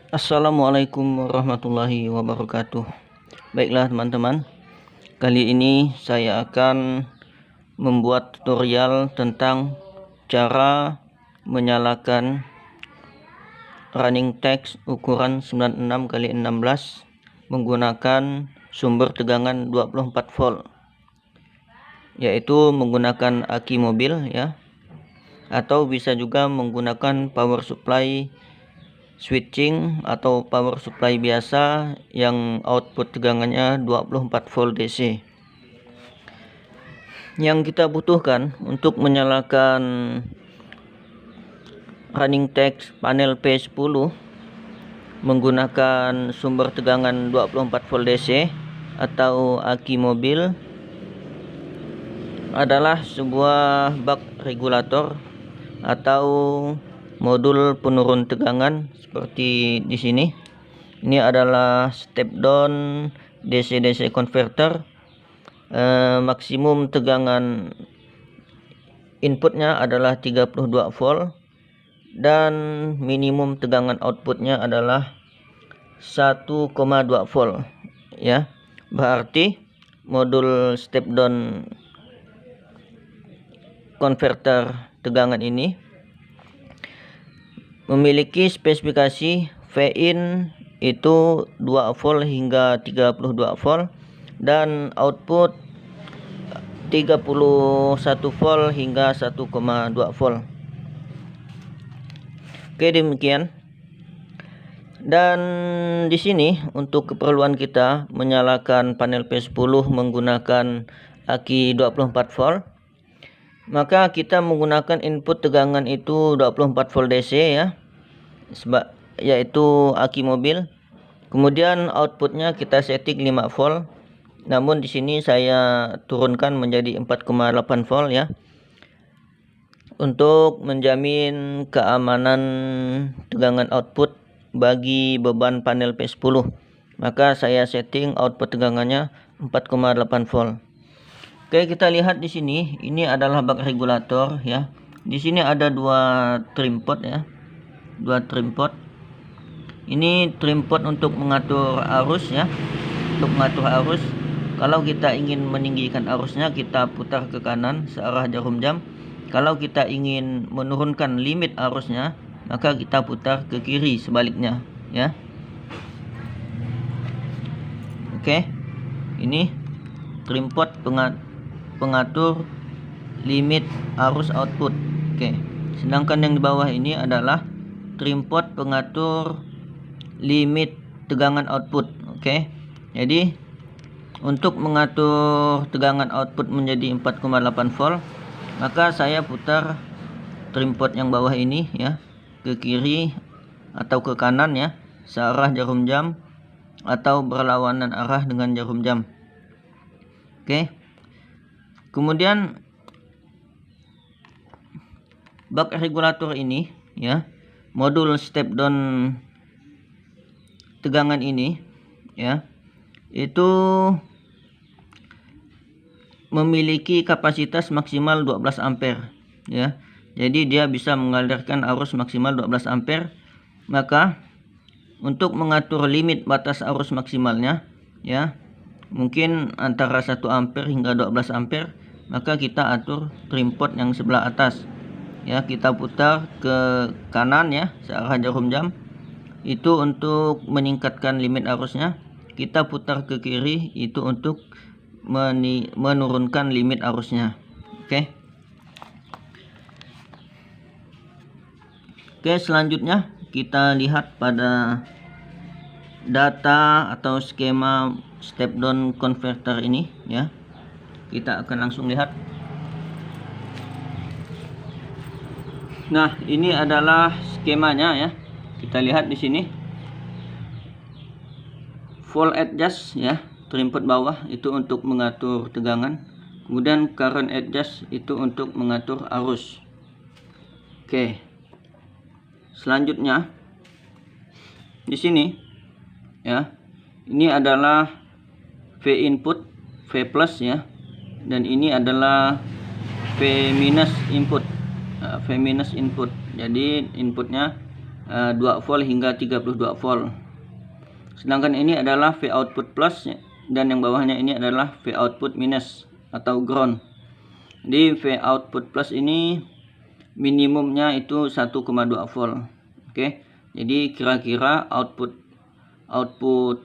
Assalamualaikum warahmatullahi wabarakatuh. Baiklah teman-teman, kali ini saya akan membuat tutorial tentang cara menyalakan running text ukuran 96x16 menggunakan sumber tegangan 24 volt, yaitu menggunakan aki mobil ya, atau bisa juga menggunakan power supply switching atau power supply biasa yang output tegangannya 24 volt DC. Yang kita butuhkan untuk menyalakan running text panel P10 menggunakan sumber tegangan 24 volt DC atau aki mobil adalah sebuah buck regulator atau modul penurun tegangan seperti di sini. Ini adalah step down DC-DC converter. Maksimum tegangan inputnya adalah 32 volt dan minimum tegangan outputnya adalah 1,2 volt ya. Berarti modul step down converter tegangan ini memiliki spesifikasi V-in itu 2 volt hingga 32 volt dan output 31 volt hingga 1,2 volt. Oke, demikian. Dan di sini untuk keperluan kita menyalakan panel P10 menggunakan aki 24 volt, maka kita menggunakan input tegangan itu 24 volt DC ya, yaitu aki mobil. Kemudian outputnya kita setting 5 volt, namun di sini saya turunkan menjadi 4,8 volt ya, untuk menjamin keamanan tegangan output bagi beban panel P10. Maka saya setting output tegangannya 4,8 volt. Oke, kita lihat di sini, ini adalah buck regulator ya. Di sini ada dua trim pot ya. Dua trim pot. Ini trim pot untuk mengatur arus ya. Untuk mengatur arus. Kalau kita ingin meninggikan arusnya, kita putar ke kanan searah jarum jam. Kalau kita ingin menurunkan limit arusnya, maka kita putar ke kiri sebaliknya ya. Oke. Ini trim pot pengatur limit arus output. Oke. Sedangkan yang di bawah ini adalah trim pot pengatur limit tegangan output. Oke. Jadi untuk mengatur tegangan output menjadi 4,8 volt, maka saya putar trim pot yang bawah ini ya ke kiri atau ke kanan ya, searah jarum jam atau berlawanan arah dengan jarum jam. Oke. Kemudian buck regulator ini ya, modul step down tegangan ini ya, itu memiliki kapasitas maksimal 12 ampere ya. Jadi dia bisa mengalirkan arus maksimal 12 ampere. Maka untuk mengatur limit batas arus maksimalnya ya, mungkin antara 1 ampere hingga 12 ampere, maka kita atur trim pot yang sebelah atas ya, kita putar ke kanan ya searah jarum jam, itu untuk meningkatkan limit arusnya. Kita putar ke kiri itu untuk menurunkan limit arusnya. Oke. Oke, selanjutnya kita lihat pada data atau skema step down converter ini ya. Kita akan langsung lihat. Nah, ini adalah skemanya ya. Kita lihat di sini. Volt adjust ya, trim pot bawah itu untuk mengatur tegangan. Kemudian current adjust itu untuk mengatur arus. Oke. Selanjutnya di sini ya, ini adalah V input, V plus ya, dan ini adalah V minus input. V minus input. Jadi inputnya 2 volt hingga 32 volt. Sedangkan ini adalah V output plus dan yang bawahnya ini adalah V output minus atau ground. Di V output plus ini minimumnya itu 1,2 volt. Oke. Jadi kira-kira output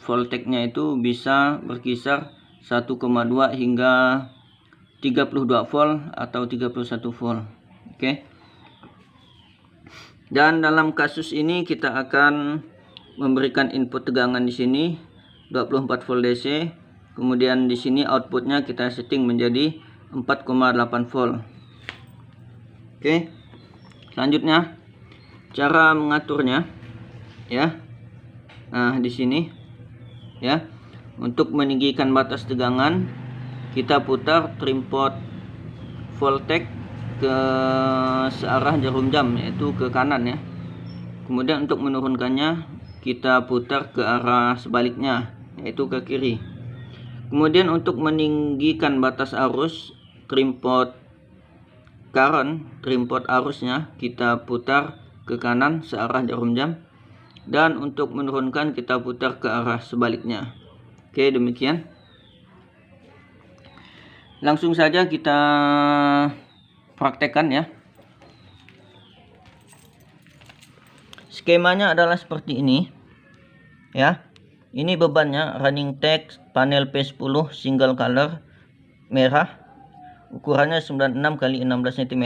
voltage-nya itu bisa berkisar 1,2 hingga 32 volt atau 31 volt. Oke. Dan dalam kasus ini kita akan memberikan input tegangan di sini 24 volt DC. Kemudian di sini outputnya kita setting menjadi 4,8 volt. Oke. Selanjutnya cara mengaturnya ya. Nah, di sini ya. Untuk meninggikan batas tegangan kita putar trim pot voltage ke searah jarum jam, yaitu ke kanan ya. Kemudian untuk menurunkannya kita putar ke arah sebaliknya, yaitu ke kiri. Kemudian untuk meninggikan batas arus trim pot current, trim pot arusnya kita putar ke kanan searah jarum jam, dan untuk menurunkan kita putar ke arah sebaliknya. Oke, demikian. Langsung saja kita praktekkan ya. Skemanya adalah seperti ini ya. Ini bebannya running tag panel P10 single color merah, ukurannya 96 x 16 cm,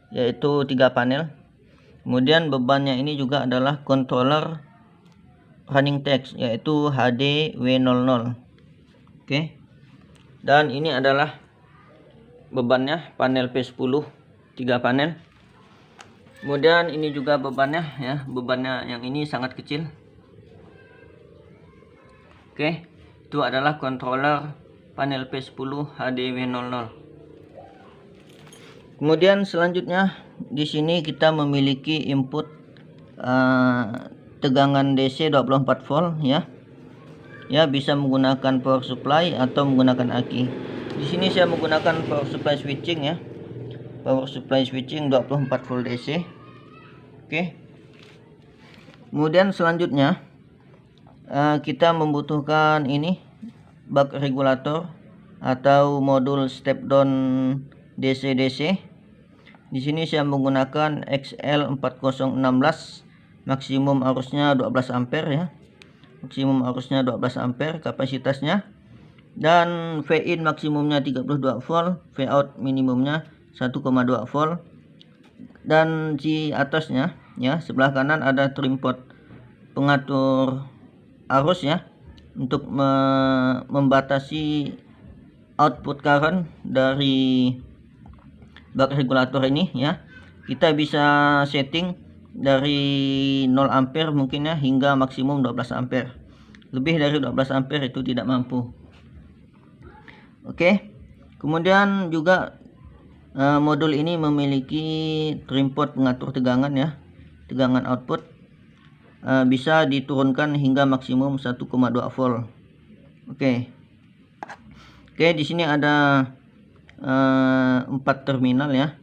yaitu 3 panel. Kemudian bebannya ini juga adalah controller running tag, yaitu HD W00. Oke. Dan ini adalah bebannya panel P10 3 panel. Kemudian ini juga bebannya ya, bebannya yang ini sangat kecil. Oke, itu adalah controller panel P10 HDW00. Kemudian selanjutnya di sini kita memiliki input tegangan DC 24 volt ya. Ya, bisa menggunakan power supply atau menggunakan aki. Di sini saya menggunakan power supply switching ya. Power supply switching 24 volt DC. Oke. Kemudian selanjutnya kita membutuhkan ini buck regulator atau modul step down DC-DC. Di sini saya menggunakan XL4016, maksimum arusnya 12 ampere ya. Maksimum arusnya 12 ampere kapasitasnya. Dan V-in maksimumnya 32 volt, V-out minimumnya 1,2 volt. Dan di atasnya ya, sebelah kanan ada trim pot pengatur arus ya, untuk membatasi output current dari buck regulator ini ya. Kita bisa setting dari 0 ampere mungkin ya, hingga maksimum 12 ampere. Lebih dari 12 ampere itu tidak mampu. Oke. Kemudian juga modul ini memiliki trim pot pengatur tegangan ya. Tegangan output bisa diturunkan hingga maksimum 1,2 volt. Oke. Oke, di sini ada 4 terminal ya.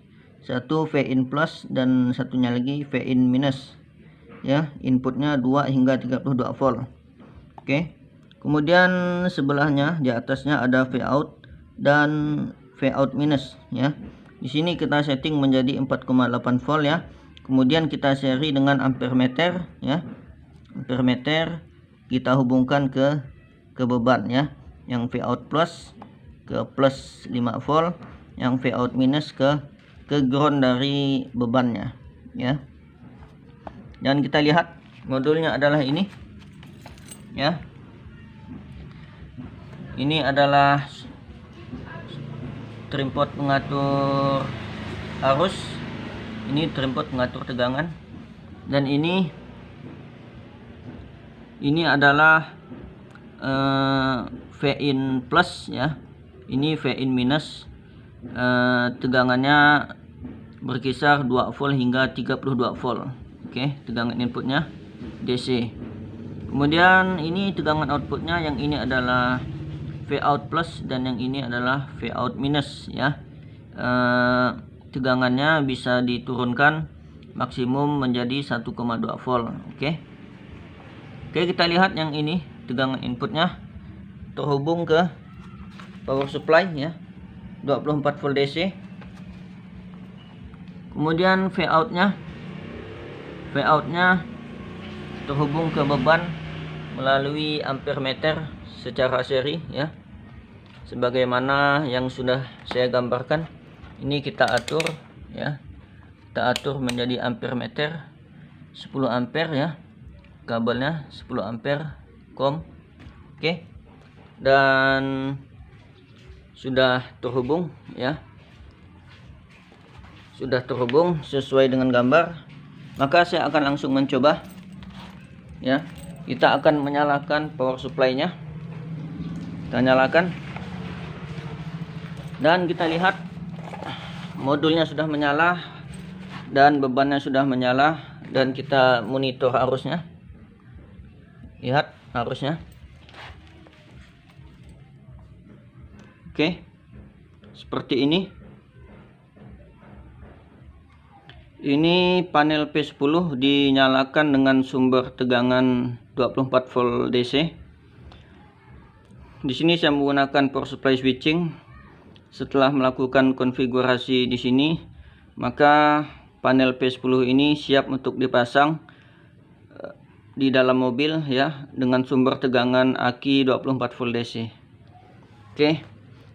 Satu V-in plus dan satunya lagi V-in minus. Ya, inputnya 2 hingga 32 volt. Oke. Kemudian sebelahnya di atasnya ada V-out dan V-out minus ya. Di sini kita setting menjadi 4,8 volt ya. Kemudian kita seri dengan ampermeter ya. Ampermeter kita hubungkan ke beban ya. Yang V-out plus ke plus 5 volt, yang V-out minus ke ground dari bebannya ya. Dan kita lihat modulnya adalah ini ya. Ini adalah trim pot pengatur arus, ini trim pot pengatur tegangan, dan ini adalah V-in plus ya. Ini V-in minus, tegangannya berkisar 2 volt hingga 32 volt. Oke, tegangan inputnya DC. Kemudian ini tegangan outputnya, yang ini adalah V-out plus dan yang ini adalah V-out minus ya. Tegangannya bisa diturunkan maksimum menjadi 1,2 volt. Oke, kita lihat yang ini tegangan inputnya terhubung ke power supply ya, 24 volt DC. Kemudian V outnya terhubung ke beban melalui ampere meter secara seri ya, sebagaimana yang sudah saya gambarkan. Ini kita atur ya, kita atur menjadi ampere meter 10 ampere ya, kabelnya 10 ampere COM. Oke, dan sudah terhubung ya, sudah terhubung sesuai dengan gambar. Maka saya akan langsung mencoba ya. Kita akan menyalakan power supply-nya, kita nyalakan dan kita lihat modulnya sudah menyala dan bebannya sudah menyala, dan kita monitor arusnya. Lihat arusnya. Oke, seperti ini. Ini panel P10 dinyalakan dengan sumber tegangan 24 volt DC. Di sini saya menggunakan power supply switching. Setelah melakukan konfigurasi di sini, maka panel P10 ini siap untuk dipasang di dalam mobil ya, dengan sumber tegangan aki 24 volt DC. Oke,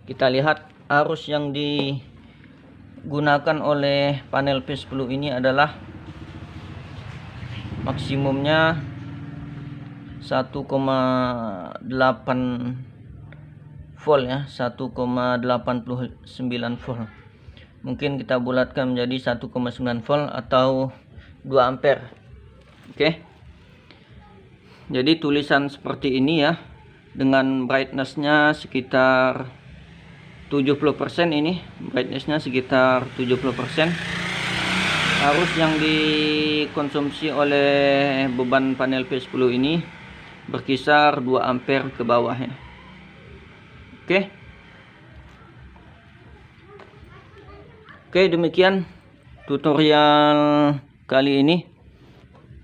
kita lihat arus yang digunakan oleh panel P10 ini adalah maksimumnya 1,8 volt ya, 1,89 volt. Mungkin kita bulatkan menjadi 1,9 volt atau 2 ampere. Oke, jadi tulisan seperti ini ya, dengan brightness-nya sekitar 70%. Ini brightness-nya sekitar 70%. Arus yang dikonsumsi oleh beban panel P10 ini berkisar 2 ampere ke bawah ya. Oke, demikian tutorial kali ini,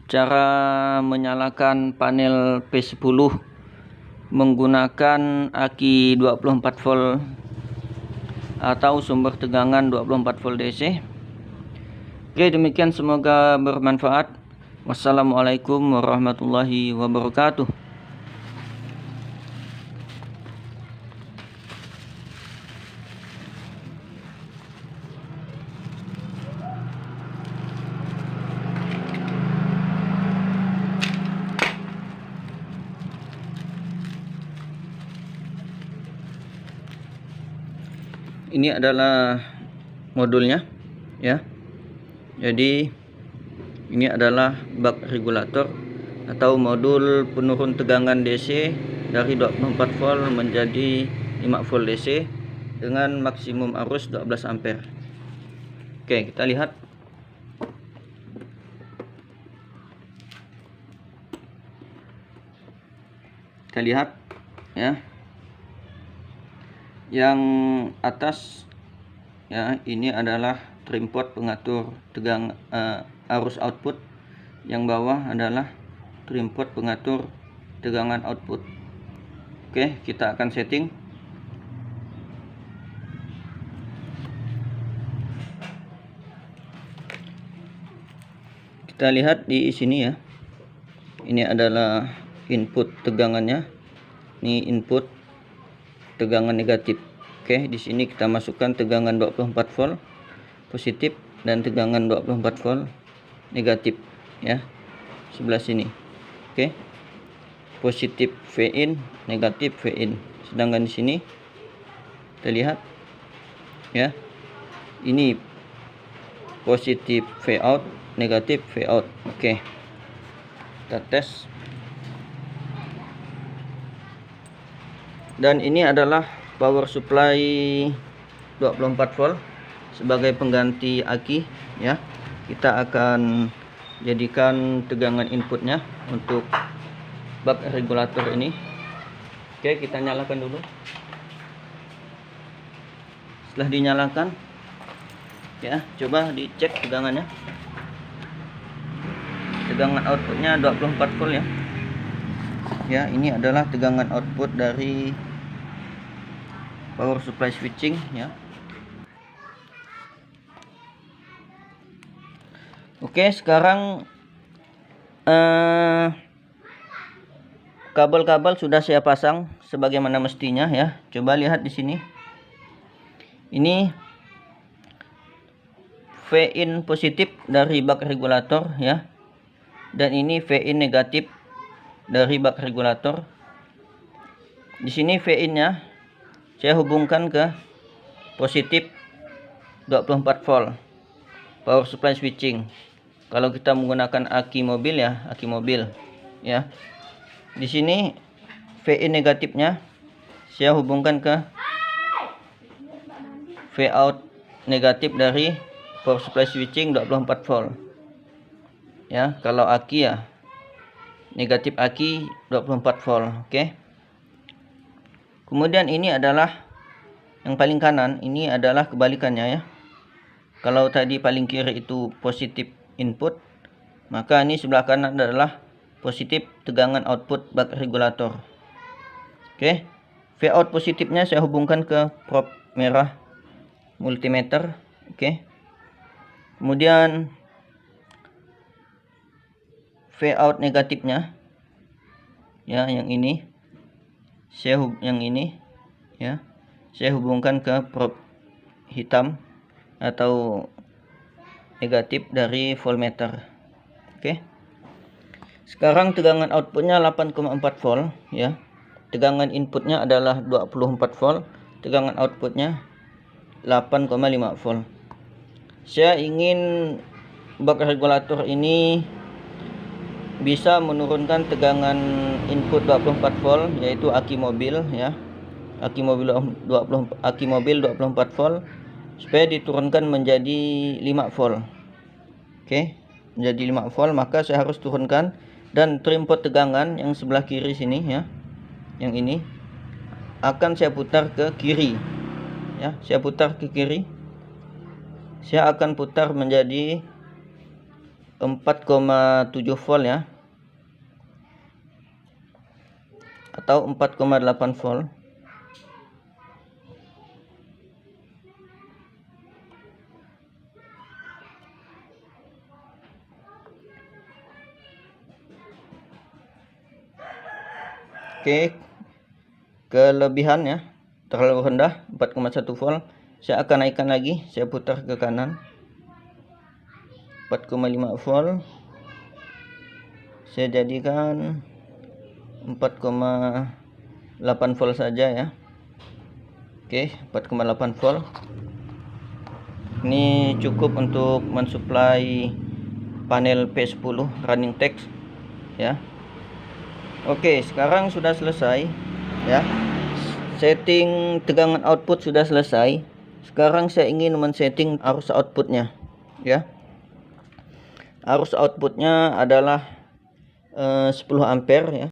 cara menyalakan panel P10 menggunakan aki 24 volt atau sumber tegangan 24 volt DC. Oke, demikian, semoga bermanfaat. Wassalamualaikum warahmatullahi wabarakatuh. Ini adalah modulnya ya. Jadi ini adalah bak regulator atau modul penurun tegangan DC dari 24 volt menjadi 5 volt DC dengan maksimum arus 12 ampere. Oke, kita lihat. Kita lihat ya. Yang atas ya, ini adalah trim pot pengatur tegangan arus output. Yang bawah adalah trim pot pengatur tegangan output. Oke, kita akan setting. Kita lihat di sini ya. Ini adalah input tegangannya. Ini input tegangan negatif. Oke, di sini kita masukkan tegangan 24 volt positif dan tegangan 24 volt negatif ya, sebelah sini. Oke, positif V in, negatif V in. Sedangkan di sini kita lihat ya, ini positif V out, negatif V out. Oke, kita tes. Dan ini adalah power supply 24 volt sebagai pengganti aki ya. Kita akan jadikan tegangan inputnya untuk bak regulator ini. Oke, kita nyalakan dulu. Setelah dinyalakan ya, coba dicek tegangannya. tegangan outputnya 24 volt ya. Ya, ini adalah tegangan output dari power supply switching ya. Oke, sekarang kabel-kabel sudah saya pasang sebagaimana mestinya ya. Coba lihat di sini. Ini V-in positif dari bak regulator ya. Dan ini V-in negatif dari bak regulator. Di sini V-in-nya saya hubungkan ke positif 24 volt power supply switching. Kalau kita menggunakan aki mobil ya, aki mobil ya. Di sini V-in negatifnya saya hubungkan ke V-out negatif dari power supply switching 24 volt. Ya, kalau aki ya negatif aki 24 volt, oke. Kemudian ini adalah yang paling kanan, ini adalah kebalikannya ya. Kalau tadi paling kiri itu positif input, maka ini sebelah kanan adalah positif tegangan output bak regulator. Oke. V-out positifnya saya hubungkan ke probe merah multimeter, oke. Kemudian V-out negatifnya ya, yang ini saya hubungkan ke probe hitam atau negatif dari voltmeter. Oke. Sekarang tegangan outputnya 8,4 volt ya. Tegangan inputnya adalah 24 volt, tegangan outputnya 8,5 volt. Saya ingin bak regulator ini bisa menurunkan tegangan input 24 volt, yaitu aki mobil ya. Aki mobil 24 volt supaya diturunkan menjadi 5 volt. Oke, menjadi 5 volt, maka saya harus turunkan, dan trim pot tegangan yang sebelah kiri sini ya, yang ini akan saya putar ke kiri ya. Saya putar ke kiri, saya akan putar menjadi 4,7 volt ya, atau 4,8 volt. Oke, kelebihan ya, terlalu rendah 4,1 volt. Saya akan naikkan lagi, saya putar ke kanan 4,5 volt. Saya jadikan 4,8 volt saja ya. Oke, 4,8 volt. Ini cukup untuk mensuplai panel P10 running text ya. Oke, sekarang sudah selesai ya. Setting tegangan output sudah selesai. Sekarang saya ingin men-setting arus outputnya ya. Arus outputnya adalah 10 ampere ya.